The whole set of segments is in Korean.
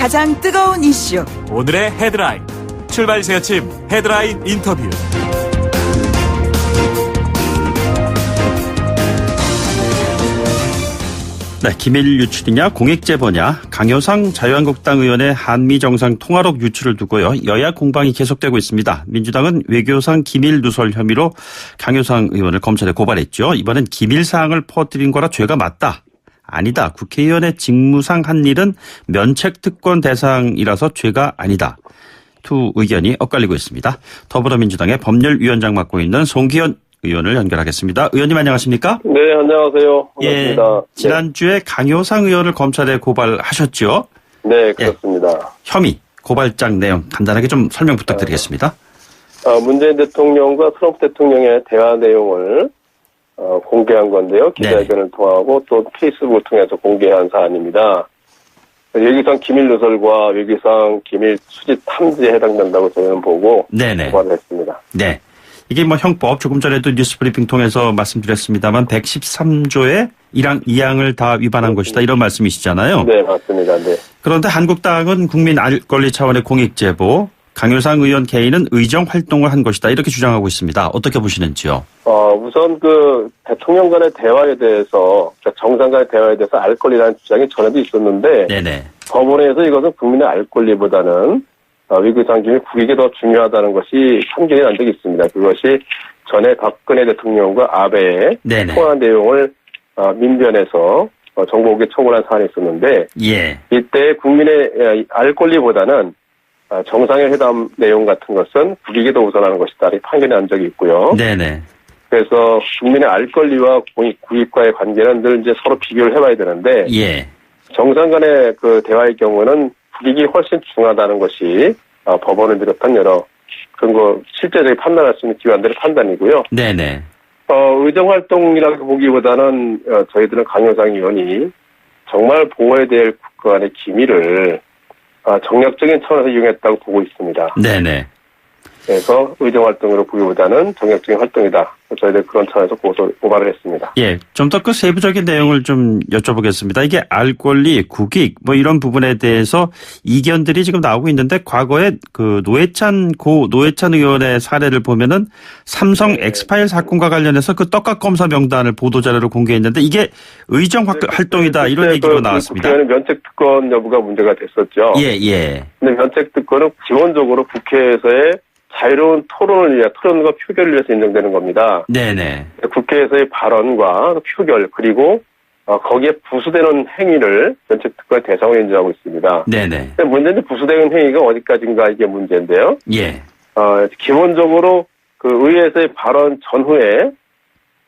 가장 뜨거운 이슈. 오늘의 헤드라인. 출발 새아침 헤드라인 인터뷰. 네, 기밀 유출이냐 공익제보냐 강효상 자유한국당 의원의 한미정상 통화록 유출을 두고요. 여야 공방이 계속되고 있습니다. 민주당은 외교상 기밀 누설 혐의로 강효상 의원을 검찰에 고발했죠. 이번엔 기밀사항을 퍼뜨린 거라 죄가 맞다. 아니다. 국회의원의 직무상 한 일은 면책특권 대상이라서 죄가 아니다. 두 의견이 엇갈리고 있습니다. 더불어민주당의 법률위원장 맡고 있는 송기현 의원을 연결하겠습니다. 의원님 안녕하십니까? 네, 안녕하세요. 반갑습니다. 예, 지난주에 강효상 의원을 검찰에 고발하셨죠? 네, 그렇습니다. 예, 혐의, 고발장 내용 간단하게 좀 설명 부탁드리겠습니다. 문재인 대통령과 트럼프 대통령의 대화 내용을 공개한 건데요. 기자회견을 통하고 또 페이스북을 통해서 공개한 사안입니다. 외교상 기밀 누설과 외교상 기밀 수집 탐지에 해당된다고 저는 보고 고발을 했습니다. 네. 이게 뭐 형법 조금 전에도 뉴스 브리핑 통해서 말씀드렸습니다만 113조의 1항, 2항을 다 위반한 것이다 이런 말씀이시잖아요. 네, 맞습니다. 네. 그런데 한국당은 국민 알 권리 차원의 공익제보, 강효상 의원 개인은 의정 활동을 한 것이다 이렇게 주장하고 있습니다. 어떻게 보시는지요? 우선 그 대통령 간의 대화에 대해서 정상 간의 대화에 대해서 알 권리라는 주장이 전에도 있었는데 네네. 법원에서 이것은 국민의 알 권리보다는 외교상 기밀 국익이 더 중요하다는 것이 판결이 난 적이 있습니다. 그것이 전에 박근혜 대통령과 아베의 통화 내용을 민변에서 정보국에 청구한 사안이 있었는데 이때 국민의 알 권리보다는 정상회담 내용 같은 것은 국익이 더 우선하는 것이다. 이렇게 판결이 난 적이 있고요. 네네. 그래서 국민의 알 권리와 국익과의 관계는 늘 이제 서로 비교를 해봐야 되는데 정상 간의 그 대화의 경우는 국익이 훨씬 중요하다는 것이 법원을 비롯한 여러 그런 실제적인 판단할 수 있는 기관들의 판단이고요. 네네. 의정 활동이라고 보기보다는 저희들은 강효상 의원이 정말 보호해야 될 국가 간의 기밀을 정략적인 차원에서 이용했다고 보고 있습니다. 네네. 그래서 의정 활동으로 보기보다는 정략적인 활동이다. 저희들 그런 차원에서 고발을 했습니다. 예, 좀 더 그 세부적인 내용을 좀 여쭤보겠습니다. 이게 알 권리, 국익 뭐 이런 부분에 대해서 이견들이 지금 나오고 있는데 과거에 그 노회찬 의원의 사례를 보면은 삼성 엑스파일 사건과 관련해서 그 떡값 검사 명단을 보도자료로 공개했는데 이게 의정 활동이다 이런 얘기가 나왔습니다. 국회의원 면책특권 여부가 문제가 됐었죠. 예. 근데 면책특권은 기본적으로 국회에서의 자유로운 토론과 표결을 위해서 인정되는 겁니다. 네네. 국회에서의 발언과 표결 그리고 거기에 부수되는 행위를 면책특권의 대상으로 인정하고 있습니다. 네네. 근데 문제는 부수되는 행위가 어디까지인가 이게 문제인데요. 예. 기본적으로 그 의회에서의 발언 전후에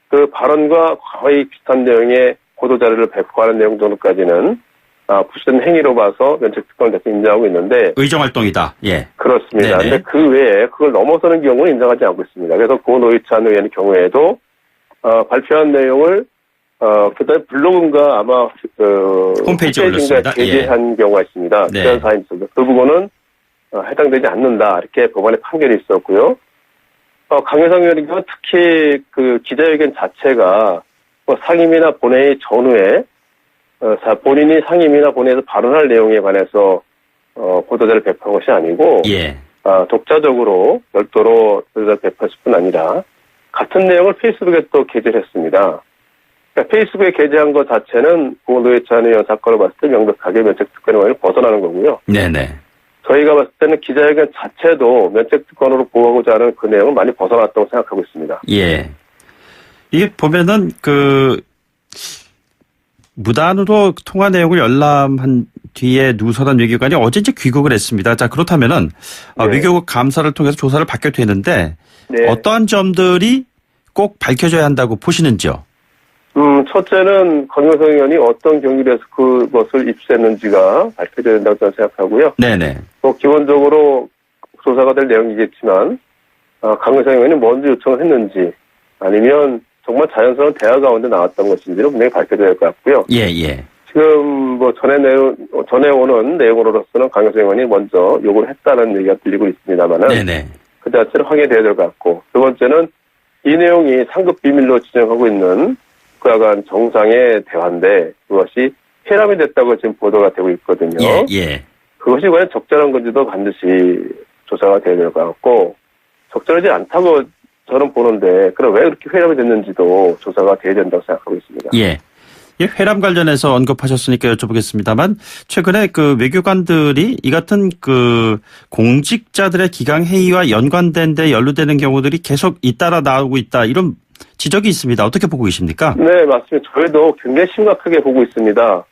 그 발언과 거의 비슷한 내용의 보도자료를 배포하는 내용 정도까지는 부수된 행위로 봐서 면책특권을 대해서 인정하고 있는데 의정활동이다. 예. 그렇습니다. 그런데 그 외에 그걸 넘어서는 경우는 인정하지 않고 있습니다. 그래서 고 노회찬 의원의 경우에도 발표한 내용을 그다음에 블로그인가 아마 홈페이지에 올렸습니다. 게재한 경우가 있습니다. 그런 사안이 있습니다. 그 부분은 해당되지 않는다 이렇게 법원의 판결이 있었고요. 강효상 의원의 경우 특히 그 기자회견 자체가 상임이나 본회의 전후에 본인이 상임이나 본회의에서 발언할 내용에 관해서 보도자를 배포한 것이 아니고 독자적으로 별도로 보도자를 배포했을 뿐 아니라 같은 내용을 페이스북에 또 게재를 했습니다. 그러니까 페이스북에 게재한 것 자체는 고 노회찬 의원 사건을 봤을 때 명백하게 면책특권을 벗어나는 거고요. 네네. 저희가 봤을 때는 기자회견 자체도 면책특권으로 보호하고자 하는 그 내용은 많이 벗어났다고 생각하고 있습니다. 예. 이게 보면은 무단으로 통화 내용을 열람한 뒤에 누설한 외교관이 어제 이제 귀국을 했습니다. 자, 그렇다면은 외교국 감사를 통해서 조사를 받게 되는데 어떠한 점들이 꼭 밝혀져야 한다고 보시는지요? 첫째는 강효상 의원이 어떤 경위로 해서 그것을 입수했는지가 밝혀져야 된다고 저는 생각하고요. 네네. 또 기본적으로 조사가 될 내용이겠지만 강효상 의원이 먼저 요청을 했는지 아니면 정말 자연스러운 대화 가운데 나왔던 것인지는 분명히 밝혀져야 할 것 같고요. 지금 전에 오는 내용으로서는 강효상 의원이 먼저 요구를 했다는 얘기가 들리고 있습니다만은 그 자체를 확인돼야 될 것 같고 두 번째는 이 내용이 상급 비밀로 지정하고 있는 그와 간 정상의 대화인데 그것이 폐람이 됐다고 지금 보도가 되고 있거든요. 그것이 과연 적절한 건지도 반드시 조사가 돼야 될 것 같고, 적절하지 않다고 저는 보는데, 그럼 왜 그렇게 회람이 됐는지도 조사가 돼야 된다고 생각하고 있습니다. 예. 회람 관련해서 언급하셨으니까 여쭤보겠습니다만, 최근에 그 외교관들이 이 같은 그 공직자들의 기강 회의와 연관된 데 연루되는 경우들이 계속 잇따라 나오고 있다, 이런 지적이 있습니다. 어떻게 보고 계십니까? 네, 맞습니다. 저희도 굉장히 심각하게 보고 있습니다.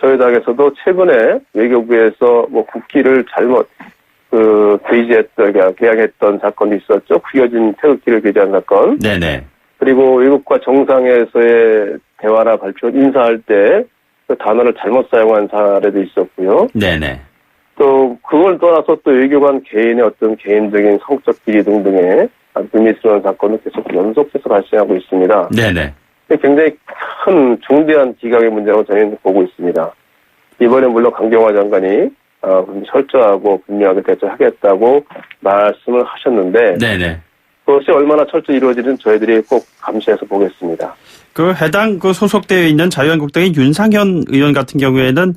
저희 당에서도 최근에 외교부에서 뭐 국기를 잘못 개양했던 사건이 있었죠. 구겨진 태극기를 게재한 사건. 네네. 그리고 외국과 정상에서의 대화나 발표, 인사할 때 그 단어를 잘못 사용한 사례도 있었고요. 네네. 또 그걸 떠나서 또 외교관 개인의 어떤 개인적인 성적 비리 등등의 불미스러운 사건은 계속 연속해서 발생하고 있습니다. 네네. 굉장히 큰 중대한 기강의 문제라고 저희는 보고 있습니다. 이번에 물론 강경화 장관이 철저하고 분명하게 대처하겠다고 말씀을 하셨는데, 네네. 그것이 얼마나 철저히 이루어지는 저희들이 꼭 감시해서 보겠습니다. 그 해당 그 소속되어 있는 자유한국당의 윤상현 의원 같은 경우에는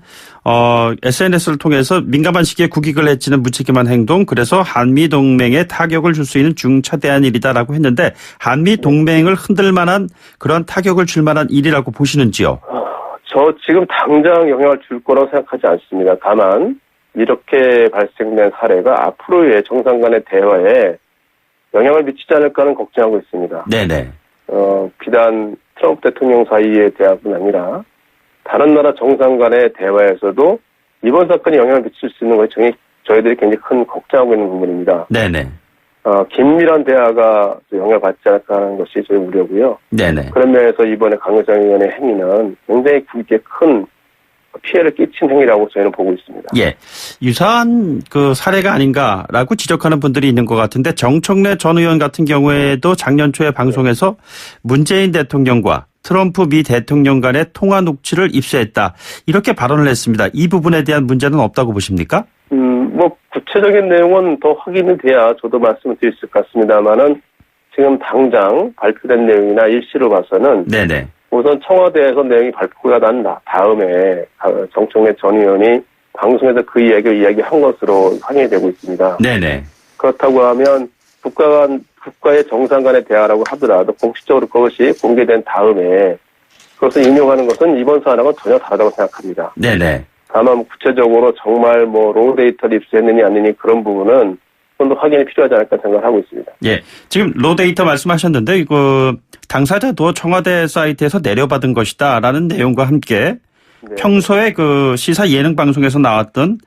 SNS를 통해서 민감한 시기에 국익을 해치는 무책임한 행동, 그래서 한미 동맹에 타격을 줄 수 있는 중차대한 일이다라고 했는데, 한미 동맹을 흔들 만한 그런 타격을 줄 만한 일이라고 보시는지요? 저 지금 당장 영향을 줄 거라고 생각하지 않습니다. 다만 이렇게 발생된 사례가 앞으로의 정상 간의 대화에 영향을 미치지 않을까 하는 걱정하고 있습니다. 네네. 비단 트럼프 대통령 사이의 대화뿐 아니라 다른 나라 정상 간의 대화에서도 이번 사건이 영향을 미칠 수 있는 것이 저희들이 굉장히 큰 걱정하고 있는 부분입니다. 네네. 긴밀한 대화가 영향을 받지 않을까 하는 것이 저희 우려고요. 네네. 그런 면에서 이번에 강효상 의원의 행위는 굉장히 큰 피해를 끼친 행위라고 저희는 보고 있습니다. 예. 유사한 그 사례가 아닌가라고 지적하는 분들이 있는 것 같은데, 정청래 전 의원 같은 경우에도 작년 초에 방송에서 문재인 대통령과 트럼프 미 대통령 간의 통화 녹취를 입수했다, 이렇게 발언을 했습니다. 이 부분에 대한 문제는 없다고 보십니까? 뭐 구체적인 내용은 더 확인이 돼야 저도 말씀을 드릴 수 있을 것 같습니다만은 지금 당장 발표된 내용이나 일시로 봐서는 네네. 우선 청와대에서 내용이 발표가 난 다음에 정청래 전 의원이 방송에서 그 이야기를 이야기한 것으로 확인이 되고 있습니다. 네네. 그렇다고 하면 국가의 정상 간의 대화라고 하더라도 공식적으로 그것이 공개된 다음에 그것을 인용하는 것은 이번 사안하고는 전혀 다르다고 생각합니다. 네네. 다만 구체적으로 정말 뭐 로우 데이터를 입수했느니 아니니 그런 부분은 좀 더 확인이 필요하지 않을까 생각을 하고 있습니다. 예. 지금 로 데이터 말씀하셨는데, 이거 당사자도 청와대 사이트에서 내려받은 것이다라는 내용과 함께 네. 평소에 그 시사 예능 방송에서 나왔던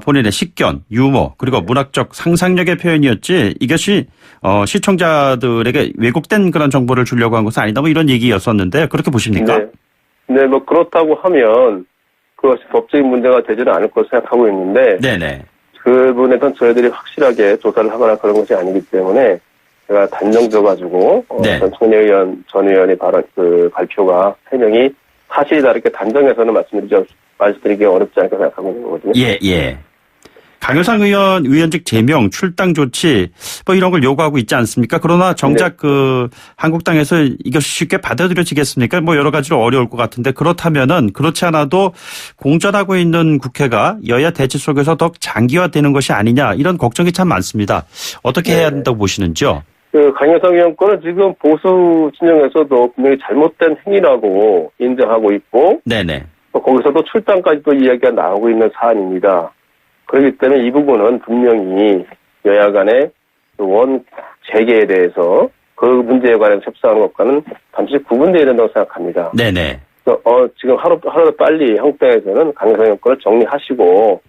본인의 식견, 유머, 그리고 문학적 상상력의 표현이었지, 이것이 시청자들에게 왜곡된 그런 정보를 주려고 한 것은 아니다, 뭐 이런 얘기였었는데, 그렇게 보십니까? 네, 뭐 그렇다고 하면 그것이 법적인 문제가 되지는 않을 것으로 생각하고 있는데, 네네. 그 부분에선 저희들이 확실하게 조사를 하거나 그런 것이 아니기 때문에 제가 단정져가지고 네. 전 의원의 발표가 해명이 사실이다 이렇게 단정해서는 말씀드리기 어렵지 않을까 생각하고 있는 거거든요. 예. 강효상 의원 의원직 제명, 출당 조치 뭐 이런 걸 요구하고 있지 않습니까? 그러나 정작 그 한국당에서 이것이 쉽게 받아들여지겠습니까? 뭐 여러 가지로 어려울 것 같은데, 그렇다면은 그렇지 않아도 공전하고 있는 국회가 여야 대치 속에서 더 장기화되는 것이 아니냐, 이런 걱정이 참 많습니다. 어떻게 해야 한다고 보시는지요? 그 강효상 의원 거는 지금 보수 진영에서도 분명히 잘못된 행위라고 인정하고 있고, 네네. 거기서도 출당까지도 이야기가 나오고 있는 사안입니다. 그렇기 때문에 이 부분은 분명히 여야 간의 원 재개에 대해서 그 문제에 관해서 협상하는 것과는 반드시 구분되어야 된다고 생각합니다. 네네. 지금 하루도 빨리 한국당에서는 강효상 의원권을 정리하시고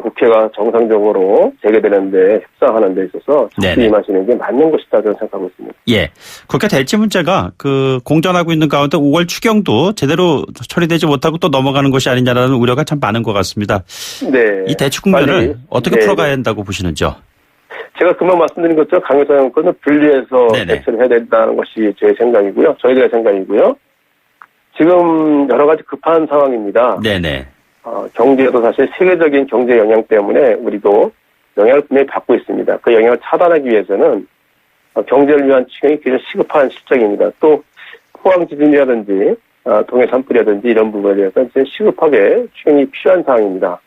국회가 정상적으로 재개되는데 협상하는 데 있어서 적극 임하시는 게 맞는 것이다 저는 생각하고 있습니다. 예. 국회 대치 문제가 그 공전하고 있는 가운데 5월 추경도 제대로 처리되지 못하고 또 넘어가는 것이 아니냐라는 우려가 참 많은 것 같습니다. 네. 이 대치 국면을 어떻게 풀어가야 한다고 보시는지요? 제가 금방 말씀드린 것처럼 강효상 의원권은 분리해서 대처를 해야 된다는 것이 제 생각이고요. 저희들의 생각이고요. 지금 여러 가지 급한 상황입니다. 네네. 경제도 사실 세계적인 경제 영향 때문에 우리도 영향을 분명히 받고 있습니다. 그 영향을 차단하기 위해서는 경제를 위한 추경이 굉장히 시급한 실정입니다. 또 포항 지진이라든지 동해 산불이라든지 이런 부분에 대해서 이제 시급하게 추경이 필요한 사항입니다.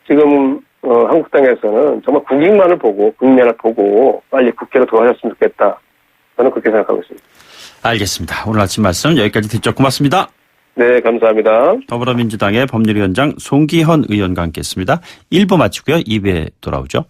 지금 한국당에서는 정말 국익만을 보고 국면을 보고 빨리 국회로 들어가셨으면 좋겠다. 저는 그렇게 생각하고 있습니다. 알겠습니다. 오늘 아침 말씀 여기까지 듣죠. 고맙습니다. 네, 감사합니다. 더불어민주당의 법률위원장 송기헌 의원과 함께했습니다. 1부 마치고요. 2부에 돌아오죠.